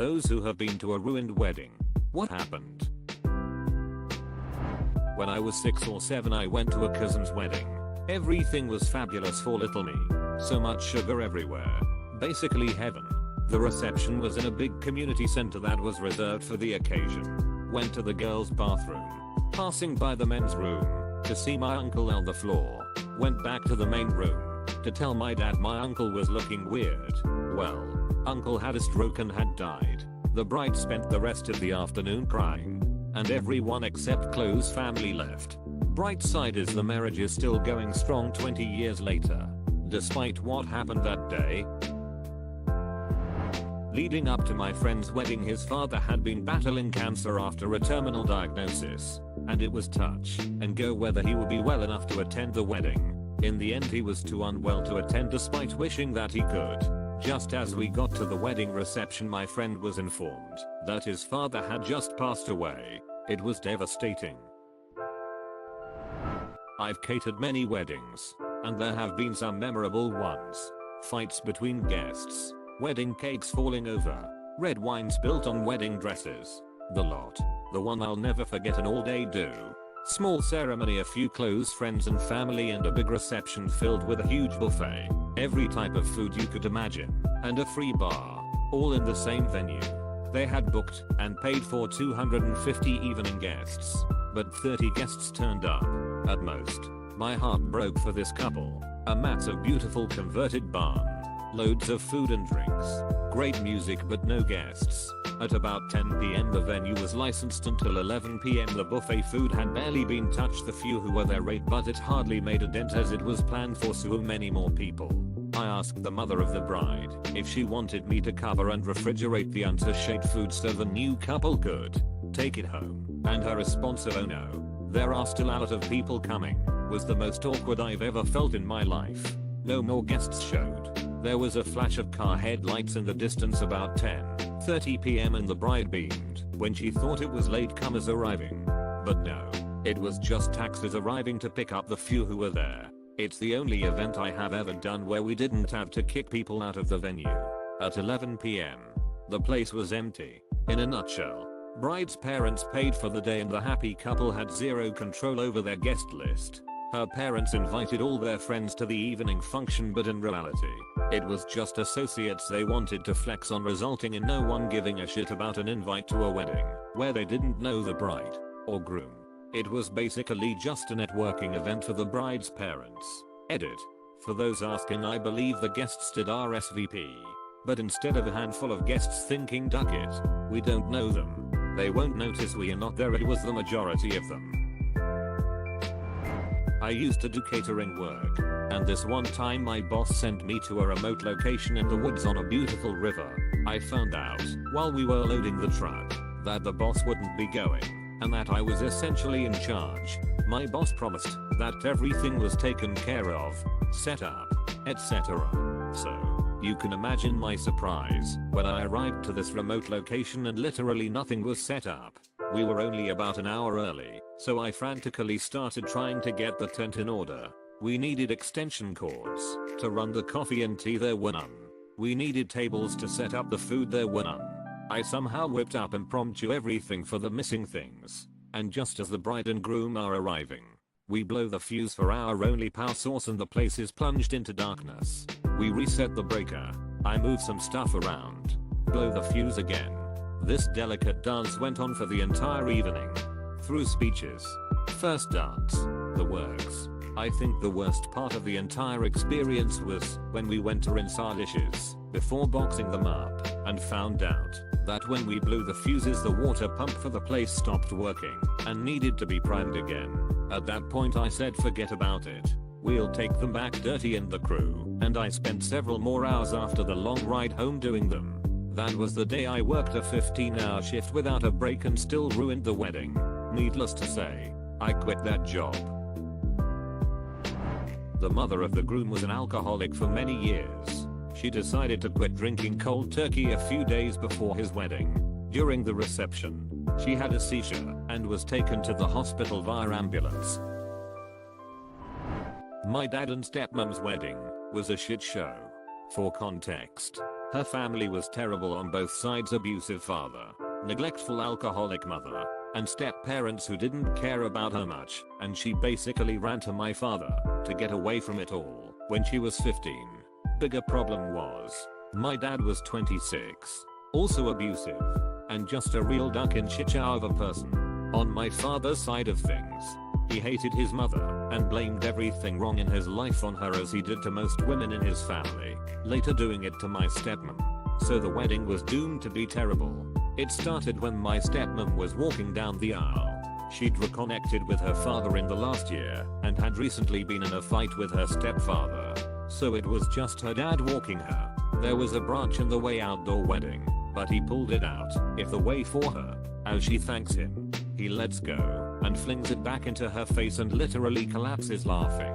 those who have been to a ruined wedding. What happened? When I was 6 or 7 I went to a cousin's wedding. Everything was fabulous for little me. So much sugar everywhere. Basically heaven. The reception was in a big community center that was reserved for the occasion. Went to the girls' bathroom. Passing by the men's room to see my uncle on the floor. Went back to the main room to tell my dad my uncle was looking weird. Well, uncle had a stroke and had died. The bride spent the rest of the afternoon crying. And everyone except close family left. Bright side is the marriage is still going strong 20 years later. Despite what happened that day. Leading up to my friend's wedding, his father had been battling cancer after a terminal diagnosis. And it was touch and go whether he would be well enough to attend the wedding. In the end he was too unwell to attend despite wishing that he could. Just as we got to the wedding reception my friend was informed that his father had just passed away. It was devastating. I've catered many weddings, and there have been some memorable ones. Fights between guests, wedding cakes falling over, red wine spilt on wedding dresses. The lot. The one I'll never forget, an all-day do. Small ceremony, a few close friends and family, and a big reception filled with a huge buffet. Every type of food you could imagine, and a free bar. All in the same venue. They had booked and paid for 250 evening guests. But 30 guests turned up. At most. My heart broke for this couple. A massive beautiful converted barn. Loads of food and drinks. Great music but no guests. At about 10 PM the venue was licensed until 11 PM. The buffet food had barely been touched. The few who were there ate, but it hardly made a dent as it was planned for so many more people. I asked the mother of the bride if she wanted me to cover and refrigerate the unsashayed food so the new couple could take it home, and her response of "Oh no, there are still a lot of people coming," was the most awkward I've ever felt in my life. No more guests showed. There was a flash of car headlights in the distance about 10:30 PM and the bride beamed when she thought it was latecomers arriving. But no, it was just taxis arriving to pick up the few who were there. It's the only event I have ever done where we didn't have to kick people out of the venue. At 11 PM, the place was empty. In a nutshell, bride's parents paid for the day and the happy couple had zero control over their guest list. Her parents invited all their friends to the evening function, but in reality, it was just associates they wanted to flex on, resulting in no one giving a shit about an invite to a wedding where they didn't know the bride or groom. It was basically just a networking event for the bride's parents. Edit. For those asking, I believe the guests did RSVP. But instead of a handful of guests thinking "duck it, we don't know them, they won't notice we are not there," it was the majority of them. I used to do catering work, and this one time my boss sent me to a remote location in the woods on a beautiful river. I found out while we were loading the truck that the boss wouldn't be going, and that I was essentially in charge. My boss promised that everything was taken care of, set up, etc. So, you can imagine my surprise when I arrived to this remote location and literally nothing was set up. We were only about an hour early, so I frantically started trying to get the tent in order. We needed extension cords to run the coffee and tea, there were none. We needed tables to set up the food, there were none. I somehow whipped up impromptu everything for the missing things. And just as the bride and groom are arriving, we blow the fuse for our only power source and the place is plunged into darkness. We reset the breaker. I move some stuff around. Blow the fuse again. This delicate dance went on for the entire evening. Through speeches, first dance, the works. I think the worst part of the entire experience was when we went to rinse our dishes before boxing them up and found out that when we blew the fuses the water pump for the place stopped working and needed to be primed again. At that point I said forget about it. We'll take them back dirty and the crew, and I spent several more hours after the long ride home doing them. That was the day I worked a 15-hour shift without a break and still ruined the wedding. Needless to say, I quit that job. The mother of the groom was an alcoholic for many years. She decided to quit drinking cold turkey a few days before his wedding. During the reception, she had a seizure and was taken to the hospital via ambulance. My dad and stepmom's wedding was a shit show. For context, Her family was terrible on both sides: abusive father, neglectful alcoholic mother, and step-parents who didn't care about her much, and she basically ran to my father to get away from it all when she was 15. Bigger problem was, my dad was 26, also abusive, and just a real duck in shit show of a person. On my father's side of things, he hated his mother and blamed everything wrong in his life on her, as he did to most women in his family, later doing it to my stepmom. So the wedding was doomed to be terrible. It started when my stepmom was walking down the aisle. She'd reconnected with her father in the last year and had recently been in a fight with her stepfather. So it was just her dad walking her. There was a branch in the way outdoor wedding, but he pulled it out if the way for her. As she thanks him, he lets go and flings it back into her face and literally collapses laughing.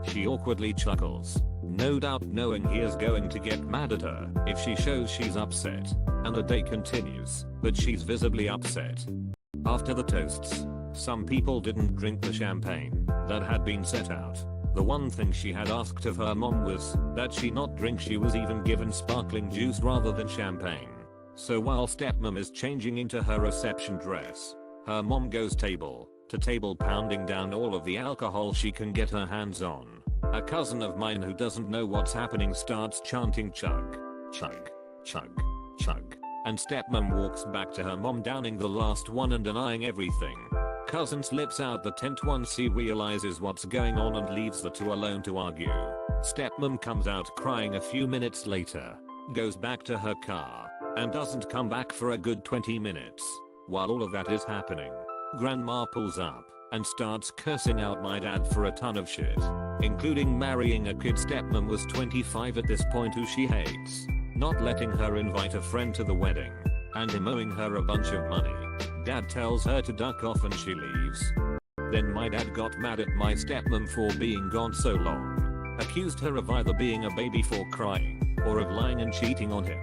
She awkwardly chuckles, no doubt knowing he is going to get mad at her if she shows she's upset, and the day continues, but she's visibly upset. After the toasts, some people didn't drink the champagne that had been set out. The one thing she had asked of her mom was that she not drink. She was even given sparkling juice rather than champagne. So while stepmom is changing into her reception dress, her mom goes table to table pounding down all of the alcohol she can get her hands on. A cousin of mine who doesn't know what's happening starts chanting chug, chug, chug, chug, and stepmom walks back to her mom downing the last one and denying everything. Cousin slips out the tent once he realizes what's going on and leaves the two alone to argue. Stepmom comes out crying a few minutes later, goes back to her car, and doesn't come back for a good 20 minutes. While all of that is happening, grandma pulls up and starts cursing out my dad for a ton of shit, including marrying a kid. Stepmom was 25 at this point who she hates, not letting her invite a friend to the wedding, and him owing her a bunch of money. Dad tells her to duck off and she leaves. Then my dad got mad at my stepmom for being gone so long, accused her of either being a baby for crying, or of lying and cheating on him.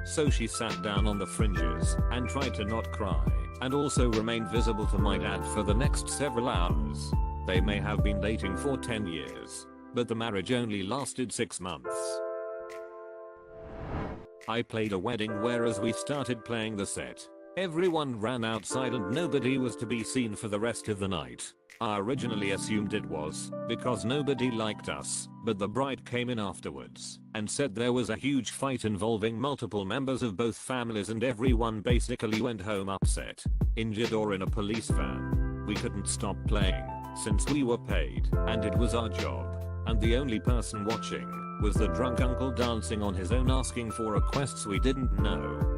So she sat down on the fringes and tried to not cry, and also remained visible to my dad for the next several hours. They may have been dating for 10 years, but the marriage only lasted 6 months. I played a wedding where as we started playing the set, everyone ran outside and nobody was to be seen for the rest of the night. I originally assumed it was because nobody liked us, but the bride came in afterwards and said there was a huge fight involving multiple members of both families and everyone basically went home upset, injured or in a police van. We couldn't stop playing since we were paid and it was our job, and the only person watching was the drunk uncle dancing on his own asking for requests we didn't know.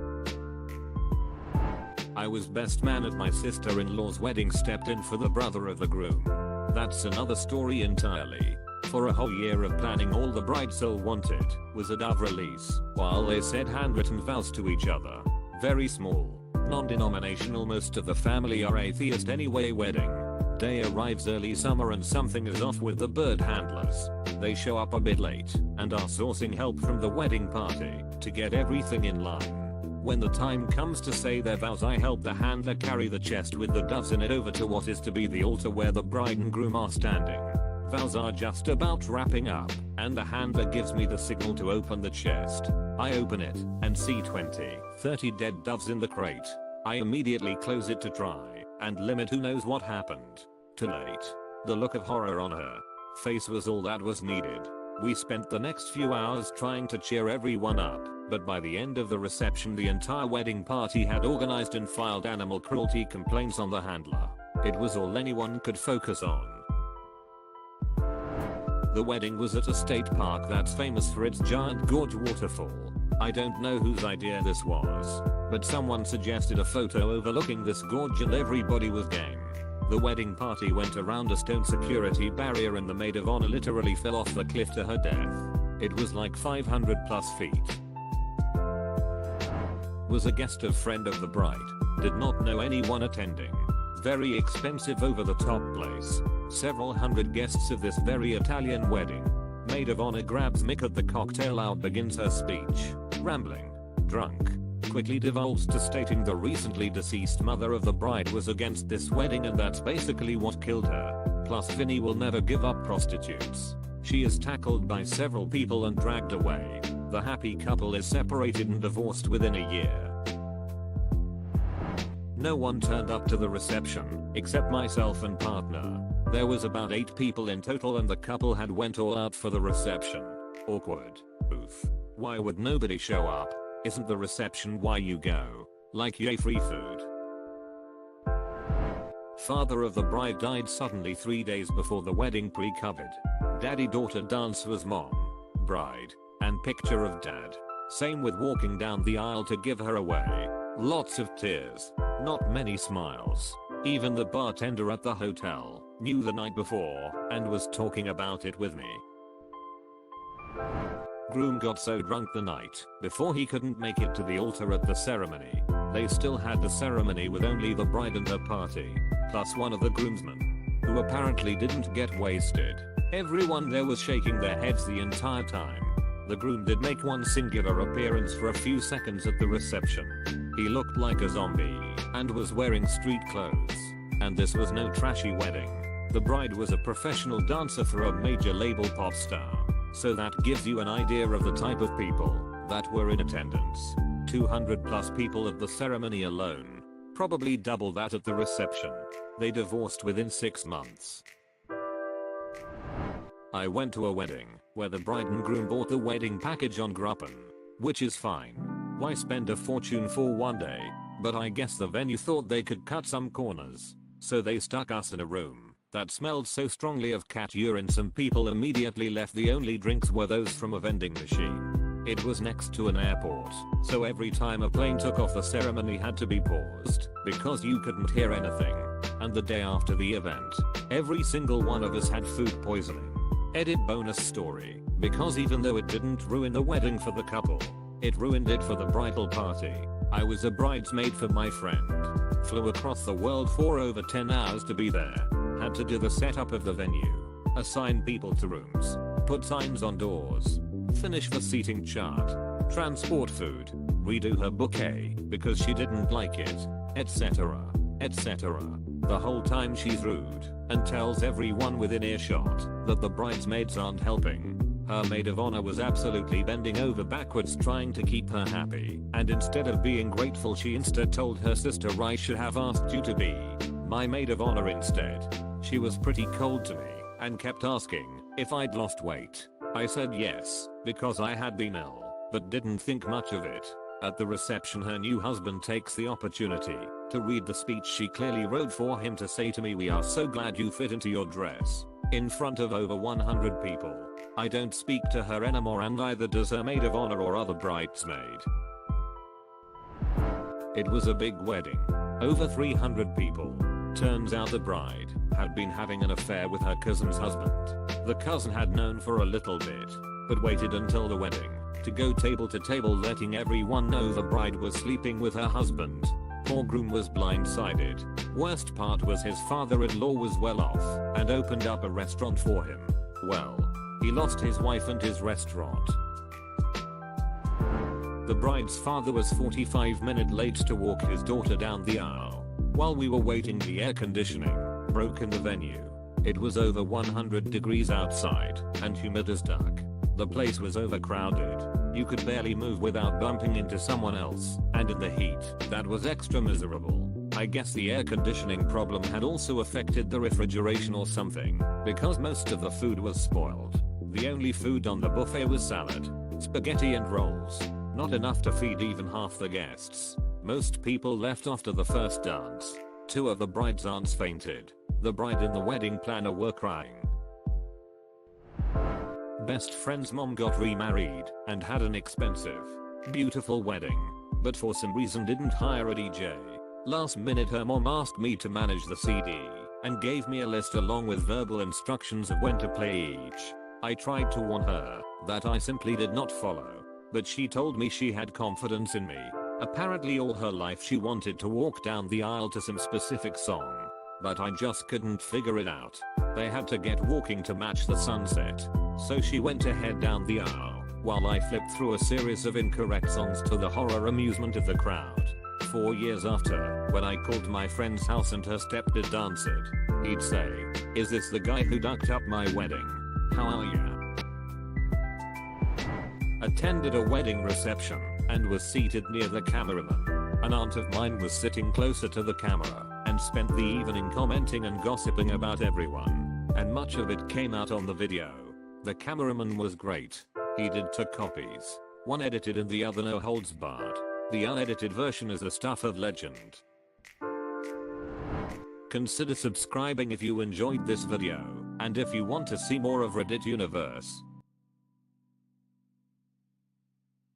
I was best man at my sister-in-law's wedding, stepped in for the brother of the groom. That's another story entirely. For a whole year of planning, all the bride soul wanted was a dove release, while they said handwritten vows to each other. Very small, non-denominational, most of the family are atheist anyway. Wedding day arrives early summer and something is off with the bird handlers. They show up a bit late and are sourcing help from the wedding party to get everything in line. When the time comes to say their vows, I help the handler carry the chest with the doves in it over to what is to be the altar where the bride and groom are standing. Vows are just about wrapping up, and the handler gives me the signal to open the chest. I open it and see 20-30 dead doves in the crate. I immediately close it to try and limit who knows what happened. Too late. The look of horror on her face was all that was needed. We spent the next few hours trying to cheer everyone up, but by the end of the reception the entire wedding party had organized and filed animal cruelty complaints on the handler. It was all anyone could focus on. The wedding was at a state park that's famous for its giant gorge waterfall. I don't know whose idea this was, but someone suggested a photo overlooking this gorge and everybody was game. The wedding party went around a stone security barrier and the maid of honor literally fell off the cliff to her death. It was like 500 plus feet. Was a guest of friend of the bride. Did not know anyone attending. Very expensive over the top place. Several hundred guests of this very Italian wedding. Maid of honor grabs mic at the cocktail hour, begins her speech. Rambling. Drunk. Quickly devolves to stating the recently deceased mother of the bride was against this wedding and that's basically what killed her. Plus Vinny will never give up prostitutes. She is tackled by several people and dragged away. The happy couple is separated and divorced within a year. No one turned up to the reception, except myself and partner. There was about 8 people in total and the couple had went all out for the reception. Awkward. Oof. Why would nobody show up? Isn't the reception why you go? Like yay, free food. Father of the bride died suddenly 3 days before the wedding, pre-covered. Daddy-daughter dance was mom, bride, and picture of dad. Same with walking down the aisle to give her away. Lots of tears. Not many smiles. Even the bartender at the hotel knew the night before and was talking about it with me. Groom got so drunk the night before he couldn't make it to the altar at the ceremony. They still had the ceremony with only the bride and her party, plus one of the groomsmen, who apparently didn't get wasted. Everyone there was shaking their heads the entire time. The groom did make one singular appearance for a few seconds at the reception. He looked like a zombie and was wearing street clothes. And this was no trashy wedding. The bride was a professional dancer for a major label pop star. So that gives you an idea of the type of people that were in attendance. 200 plus people at the ceremony alone. Probably double that at the reception. They divorced within 6 months. I went to a wedding where the bride and groom bought the wedding package on Groupon. Which is fine. Why spend a fortune for one day? But I guess the venue thought they could cut some corners. So they stuck us in a room that smelled so strongly of cat urine some people immediately left. The only drinks were those from a vending machine. It was next to an airport, so every time a plane took off the ceremony had to be paused because you couldn't hear anything. And the day after the event, every single one of us had food poisoning. Edit bonus story, because even though it didn't ruin the wedding for the couple, it ruined it for the bridal party. I was a bridesmaid for my friend. Flew across the world for over 10 hours to be there. Had to do the setup of the venue. Assign people to rooms. Put signs on doors. Finish the seating chart. Transport food. Redo her bouquet because she didn't like it. Etc. Etc. The whole time she's rude and tells everyone within earshot that the bridesmaids aren't helping. Her maid of honor was absolutely bending over backwards trying to keep her happy, and instead of being grateful she instead told her sister I should have asked you to be my maid of honor instead. She was pretty cold to me and kept asking if I'd lost weight. I said yes, because I had been ill, but didn't think much of it. At the reception her new husband takes the opportunity to read the speech she clearly wrote for him to say to me, "We are so glad you fit into your dress," in front of over 100 people. I don't speak to her anymore and neither does her maid of honor or other bridesmaid. It was a big wedding. Over 300 people. Turns out the bride had been having an affair with her cousin's husband. The cousin had known for a little bit, but waited until the wedding to go table to table letting everyone know the bride was sleeping with her husband. Poor groom was blindsided. Worst part was his father-in-law was well off and opened up a restaurant for him. Well, he lost his wife and his restaurant. The bride's father was 45 minutes late to walk his daughter down the aisle. While we were waiting, the air conditioning broke in the venue. It was over 100 degrees outside and humid as duck. The place was overcrowded. You could barely move without bumping into someone else, and in the heat, that was extra miserable. I guess the air conditioning problem had also affected the refrigeration or something, because most of the food was spoiled. The only food on the buffet was salad, spaghetti and rolls. Not enough to feed even half the guests. Most people left after the first dance. 2 of the bride's aunts fainted. The bride and the wedding planner were crying. Best friend's mom got remarried and had an expensive, beautiful wedding, but for some reason didn't hire a DJ. Last minute her mom asked me to manage the CD and gave me a list along with verbal instructions of when to play each. I tried to warn her that I simply did not follow, but she told me she had confidence in me. Apparently all her life she wanted to walk down the aisle to some specific song, but I just couldn't figure it out. They had to get walking to match the sunset, so she went ahead down the aisle while I flipped through a series of incorrect songs to the horror amusement of the crowd. 4 years after, when I called my friend's house and her stepdad answered, he'd say, "Is this the guy who ducked up my wedding? How are ya?" A attended a wedding reception and was seated near the cameraman. An aunt of mine was sitting closer to the camera and spent the evening commenting and gossiping about everyone, and much of it came out on the video. The cameraman was great. He did 2 copies, one edited and the other no holds barred. The unedited version is the stuff of legend. Consider subscribing if you enjoyed this video, and if you want to see more of Reddit Universe.